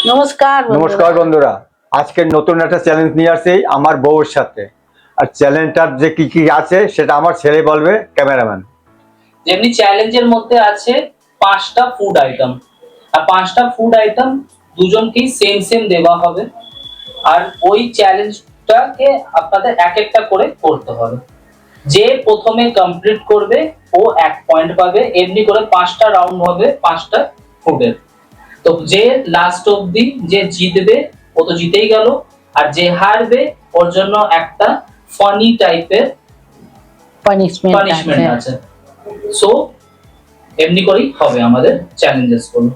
নমস্কার নমস্কার বন্ধুরা, আজকে নতুন একটা চ্যালেঞ্জ নিয়ে আসছি আমার বউয়ের সাথে। আর চ্যালেঞ্জটার যে কি কি আছে সেটা আমার ছেলে বলবে, ক্যামেরাম্যান। যেমনি চ্যালেঞ্জের মধ্যে আছে 5টা ফুড আইটেম, আর 5টা ফুড আইটেম দুজনকেই সেম সেম দেওয়া হবে। আর ওই চ্যালেঞ্জটাকে আপনাদের এক একটা করে করতে হবে। যে প্রথমে কমপ্লিট করবে ও 1 পয়েন্ট পাবে। এমনি করে 5টা রাউন্ড হবে 5টা ফুডের। তো যে লাস্ট অবধি যে জিতবে ও তো জিতেই গেল, আর যে হারবে ওর জন্য একটা ফানি টাইপের পানিশমেন্ট আছে। সো এমনি করেই হবে আমাদের চ্যালেঞ্জেস গুলো।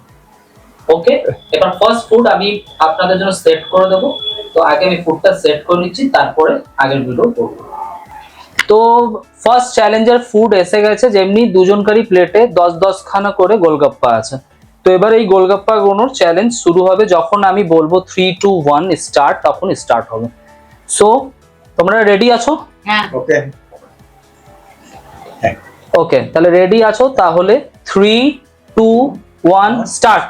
ওকে, এবার ফার্স্ট ফুড আমি আপনাদের জন্য সেট করে দেবো। তো আগে আমি ফুডটা সেট করে নিচ্ছি, তারপরে আগের ভিডিও করব। তো ফার্স্ট চ্যালেঞ্জের ফুড এসে গেছে। যেমনি দুজনকারই প্লেটে 10-10 খানা করে গোলগাপ্পা আছে। তো এবার এই গোলগাপ্পা গোনোর চ্যালেঞ্জ শুরু হবে যখন আমি বলবো 3, 2, 1 স্টার্ট, তখন স্টার্ট হবে। সো তোমরা রেডি আছো? হ্যাঁ। ওকে ওকে, তাহলে রেডি আছো? তাহলে 3, 2, 1 স্টার্ট।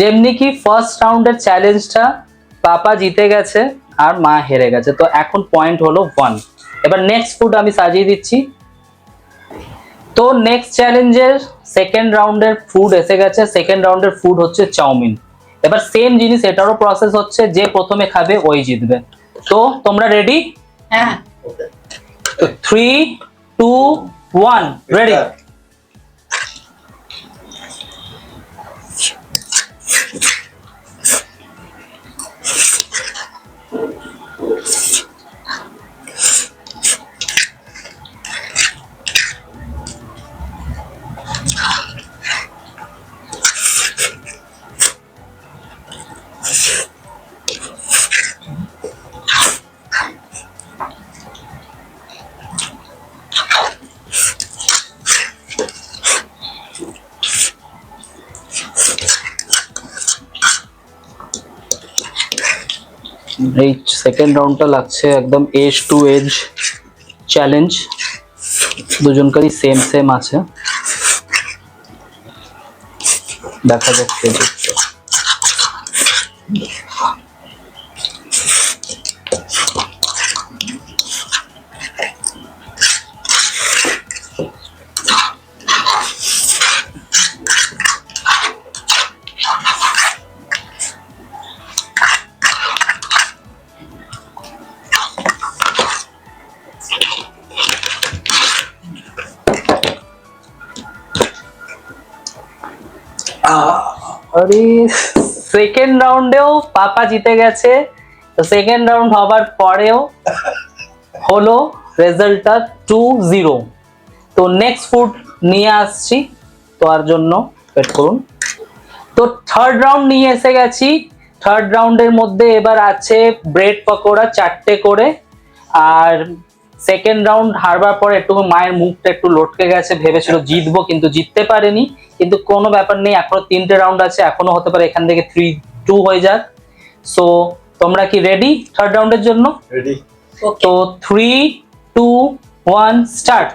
যেমনি কি ফার্স্ট রাউন্ডের চ্যালেঞ্জটা পাপা জিতে গেছে আর মা হেরে গেছে। তো এখন পয়েন্ট হলো 1। এবার নেক্সট ফুড আমি সাজিয়ে দিচ্ছি। তো নেক্সট চ্যালেঞ্জের সেকেন্ড রাউন্ডের ফুড এসে গেছে। সেকেন্ড রাউন্ডের ফুড হচ্ছে চাউমিন। এবার সেম জিনিস, এটারও প্রসেস হচ্ছে যে প্রথমে খাবে ওই জিতবে। তো তোমরা রেডি? হ্যাঁ। 3, 2, 1 রেডি। এই সেকেন্ড রাউন্ডটা লাগছে একদম এজ টু এজ চ্যালেঞ্জ। দুজনকারই সেম সেম আছে, দেখা যাক কে জিতছে। আরে সেকেন্ড রাউন্ডেও পাপা জিতে গেছে। তো সেকেন্ড রাউন্ড হবার পরেও হলো রেজাল্টটা 2-0। তো নেক্সট ফুড নিয়ে আসছি, তো আর জন্য ওয়েট করুন। তো থার্ড রাউন্ড নিয়ে এসে গেছি। থার্ড রাউন্ডের মধ্যে এবার আছে ব্রেড পকোড়া 4টে করে। আর সেকেন্ড রাউন্ড হারবার পরে একটু মায়ের মুখটা একটু লটকে গেছে, ভেবেছিল জিতবো কিন্তু জিততে পারেনি। কিন্তু কোনো ব্যাপার নেই, এখনো 3টে রাউন্ড আছে, এখনো হতে পারে এখান থেকে 3-2 হয়ে যাক। সো তোমরা কি রেডি থার্ড রাউন্ডের জন্য? রেডি। তো 3, 2, 1 স্টার্ট।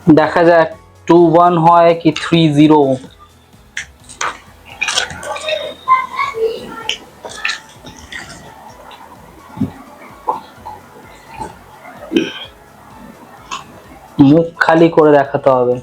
দেখা যাক 2-1 হয় কি 3-0। মুখ খালি করে দেখাতে হবে।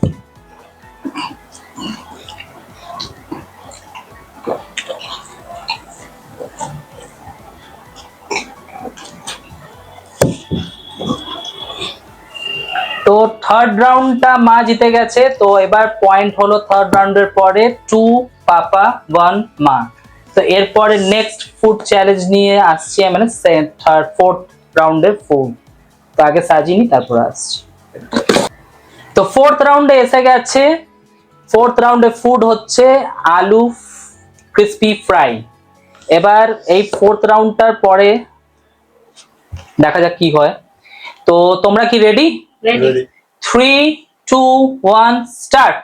তো থার্ড রাউন্ডটা মা জিতে গেছে। তো এবার পয়েন্ট হলো থার্ড রাউন্ডের পরে 2 পাপা 1 মা। তো এরপরে নেক্সট ফুড চ্যালেঞ্জ নিয়ে আসছি, মানে ফোর্থ রাউন্ডের ফুড। তো আগে সাজিনি তারপর আসছি। তো ফোর্থ রাউন্ডে এসে গেছে। ফোর্থ রাউন্ডে ফুড হচ্ছে আলু ক্রিসপি ফ্রাই। এবার এই ফোর্থ রাউন্ডটার পরে দেখা যাক কি হয়। তো তোমরা কি রেডি? রেডি। 3, 2, 1 স্টার্ট।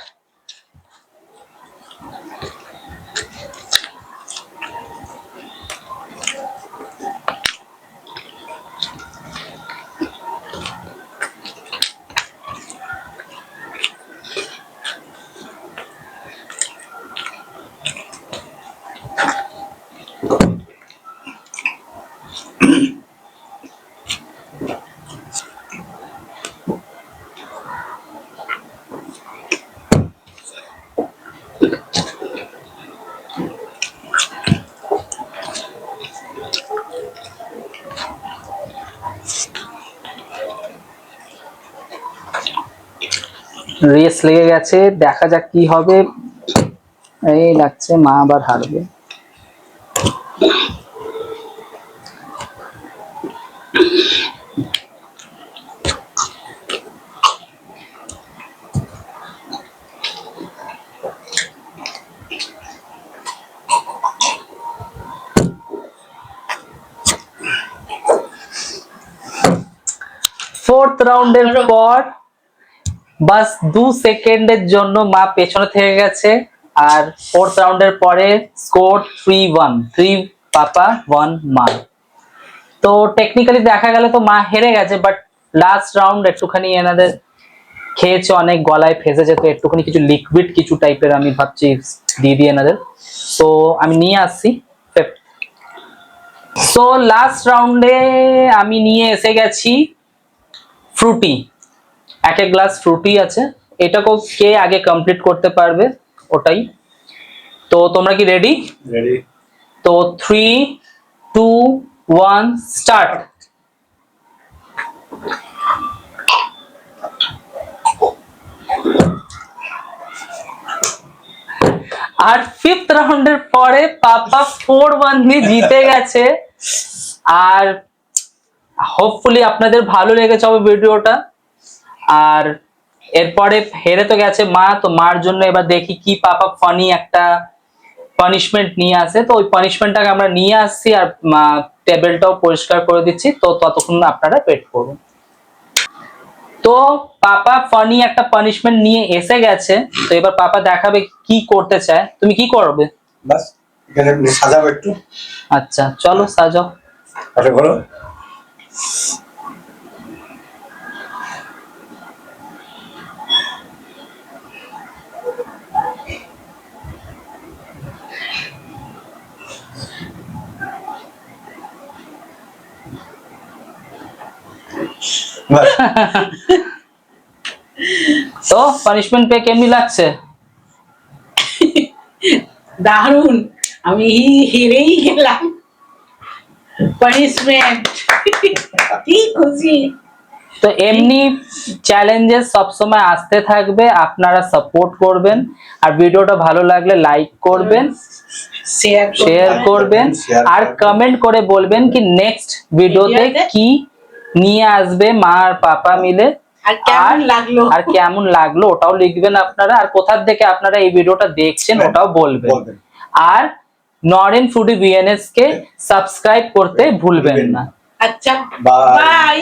রেস লেগে গেছে, দেখা যাক কি হবে। এই লাগছে মা আবার হারবে। ফোর্থ রাউন্ডের পর বাস 2 সেকেন্ডের জন্য মা পেছনে থেকে গেছে। আর ফোর্থ রাউন্ডের পরে স্কোর 3-1, 3 পাপা 1 মা। তো টেকনিক্যালি দেখা গেল তো মা হেরে গেছে, বাট লাস্ট রাউন্ড একটুখানি এনাদের খেয়েছে অনেক, গলায় ফেসেছে, তো একটুখানি কিছু লিকুইড কিছু টাইপের আমি ভাবছি দিয়ে দিই এনাদের। তো আমি নিয়ে আসছি। সো লাস্ট রাউন্ডে আমি নিয়ে এসে গেছি ফ্রুটি। এক গ্লাস ফ্রুটি আছে, এটাকেও কে আগে কমপ্লিট করতে পারবে ওটাই। তো তোমরা কি রেডি? রেডি। তো 3, 2, 1 স্টার্ট। আর ফিফথ রাউন্ডের পরে পাপা 4-1 নিয়ে জিতে গেছে। আর হোপফুলি আপনাদের ভালো লেগেছে হবে ভিডিওটা। আর এরপরে হেরে তো গেছে মা, তো মার জন্য এবার দেখি কি পাপা ফানি একটা পানিশমেন্ট নিয়ে আসে। তো ওই পানিশমেন্টটাকে আমরা নিয়ে আসছি, আর টেবিলটাও পরিষ্কার করে দিচ্ছি। তো ততক্ষণ আপনারা ওয়েট করুন। তো পাপা ফানি একটা পানিশমেন্ট নিয়ে এসে গেছে। তো এবার পাপা দেখাবে কি করতে চায়। তুমি কি করবে? বাস এখানে সাজাবো একটু। আচ্ছা চলো সাজাও। আরে বলো। তো পানিশমেন্ট পেয়ে কেমনি লাগছে? দারুন, আমি হেরেই গেলাম পানিশমেন্ট। কি খুশি। তো এমনি চ্যালেঞ্জেস সবসময় আসতে থাকবে, আপনারা সাপোর্ট করবেন। আর ভিডিওটা ভালো লাগলে লাইক করবেন, শেয়ার করবেন, আর কমেন্ট করে বলবেন কি নেক্সট ভিডিওতে কি নিয়ে আসবে মা আর পাপা মিলে, আর কেমন লাগলো, আর কেমন লাগলো ওটাও লিখবেন আপনারা। আর কোথা থেকে আপনারা এই ভিডিওটা দেখছেন ওটাও বলবেন। আর নরেন ফুডি ভিএনএস কে সাবস্ক্রাইব করতে ভুলবেন না। আচ্ছা বাই। বাই।